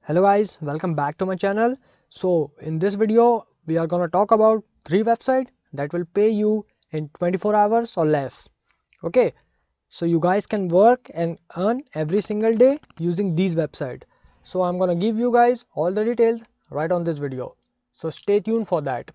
Hello guys, welcome back to my channel. So in this video we are gonna talk about 3 websites that will pay you in 24 hours or less. Okay, so you guys can work and earn every single day using these websites. So I'm gonna give you guys all the details right on this video. So stay tuned for that.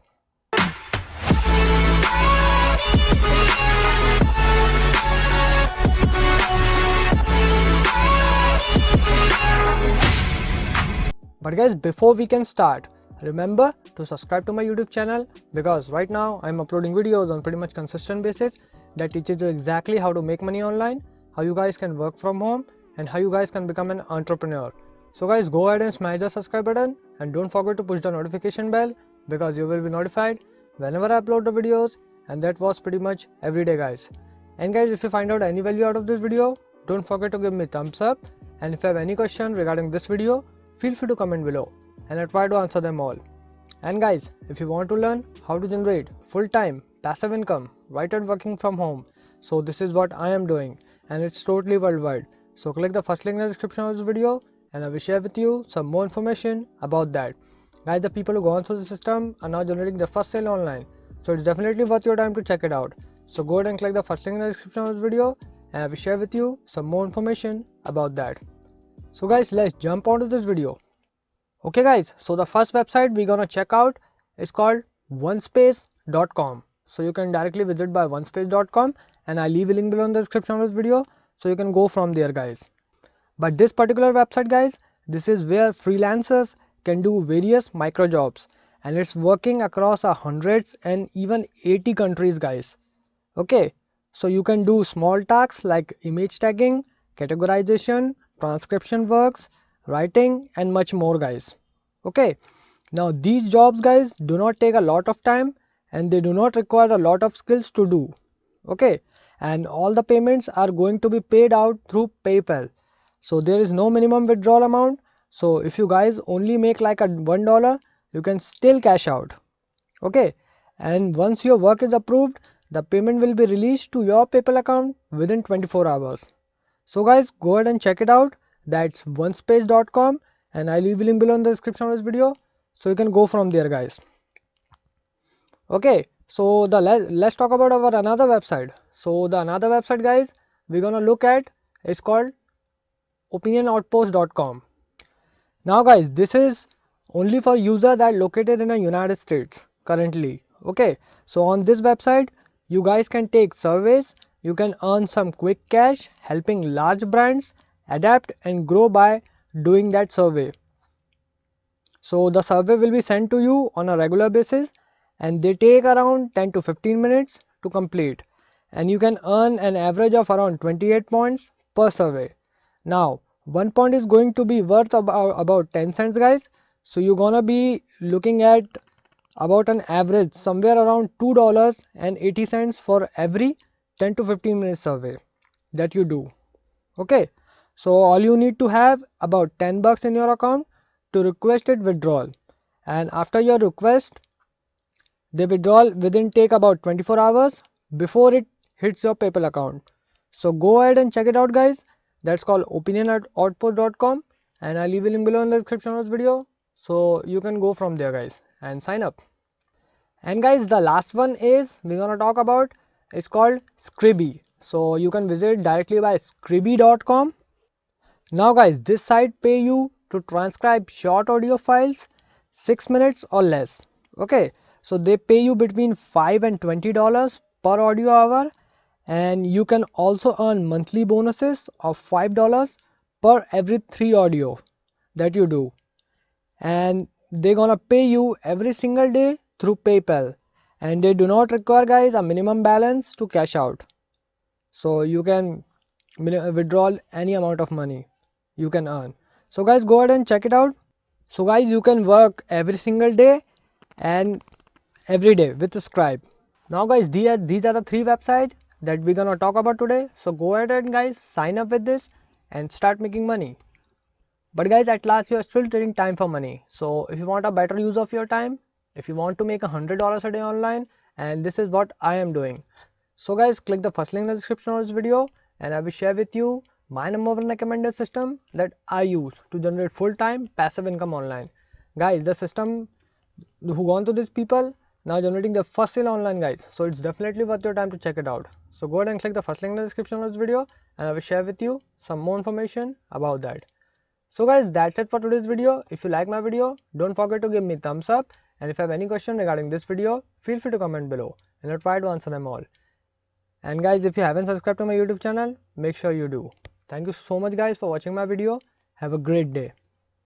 But guys, before we can start, remember to subscribe to my YouTube channel because right now I'm uploading videos on pretty much consistent basis that teaches you exactly how to make money online, how you guys can work from home, and how you guys can become an entrepreneur. So guys, go ahead and smash the subscribe button and don't forget to push the notification bell because you will be notified whenever I upload the videos, and that was pretty much every day guys. And guys, if you find out any value out of this video, don't forget to give me thumbs up, and if you have any question regarding this video, feel free to comment below and I'll try to answer them all. And guys, if you want to learn how to generate full-time passive income right at working from home, so this is what I am doing and it's totally worldwide. So click the first link in the description of this video and I will share with you some more information about that. Guys, the people who gone through the system are now generating their first sale online, so it's definitely worth your time to check it out. So go ahead and click the first link in the description of this video and I will share with you some more information about that. So guys, let's jump onto this video. Okay guys, so the first website we're gonna check out is called onespace.com. So you can directly visit by onespace.com and I leave a link below in the description of this video so you can go from there guys. But this particular website guys, this is where freelancers can do various micro jobs and it's working across hundreds and even 80 countries guys. Okay, so you can do small tasks like image tagging, categorization, transcription works, writing and much more guys. Okay, now these jobs guys do not take a lot of time and they do not require a lot of skills to do. Okay, and all the payments are going to be paid out through PayPal. So there is no minimum withdrawal amount. So if you guys only make like a $1, you can still cash out. Okay, and once your work is approved, the payment will be released to your PayPal account within 24 hours. So guys, go ahead and check it out. That's onespace.com and I leave a link below in the description of this video so you can go from there guys. Okay, so let's talk about our another website. So the another website guys we're gonna look at is called opinionoutpost.com. Now guys, this is only for users that are located in the United States currently. Okay, so on this website you guys can take surveys, you can earn some quick cash helping large brands adapt and grow by doing that survey. So the survey will be sent to you on a regular basis and they take around 10 to 15 minutes to complete, and you can earn an average of around 28 points per survey. Now 1 point is going to be worth about 10 cents guys, so you're gonna be looking at about an average somewhere around $2.80 for every 10 to 15 minute survey that you do. Okay, so all you need to have about 10 bucks in your account to request it withdrawal, and after your request the withdrawal within take about 24 hours before it hits your PayPal account. So go ahead and check it out guys. That's called opinionoutpost.com and I'll leave a link below in the description of this video so you can go from there guys and sign up. And guys, the last one is we're gonna talk about is called Scribie. So you can visit directly by scribie.com. Now guys, this site pay you to transcribe short audio files 6 minutes or less. Okay, so they pay you between $5 and $20 per audio hour, and you can also earn monthly bonuses of $5 per every 3 audio that you do, and they're gonna pay you every single day through PayPal, and they do not require guys a minimum balance to cash out, so you can withdraw any amount of money you can earn. So guys, go ahead and check it out. So guys, you can work every single day and every day with Scribe. Now guys, these are the 3 websites that we're gonna talk about today. So go ahead and guys sign up with this and start making money. But guys, at last you are still trading time for money. So if you want a better use of your time, if you want to make $100 a day online, and this is what I am doing. So guys, click the first link in the description of this video and I will share with you my number one recommended system that I use to generate full-time passive income online. Guys, the system who gone to these people now generating their first sale online, guys. So it's definitely worth your time to check it out. So go ahead and click the first link in the description of this video and I will share with you some more information about that. So guys, that's it for today's video. If you like my video, don't forget to give me a thumbs up, and if you have any question regarding this video, feel free to comment below and I'll try to answer them all. And guys, if you haven't subscribed to my YouTube channel, make sure you do. Thank you so much guys for watching my video. Have a great day.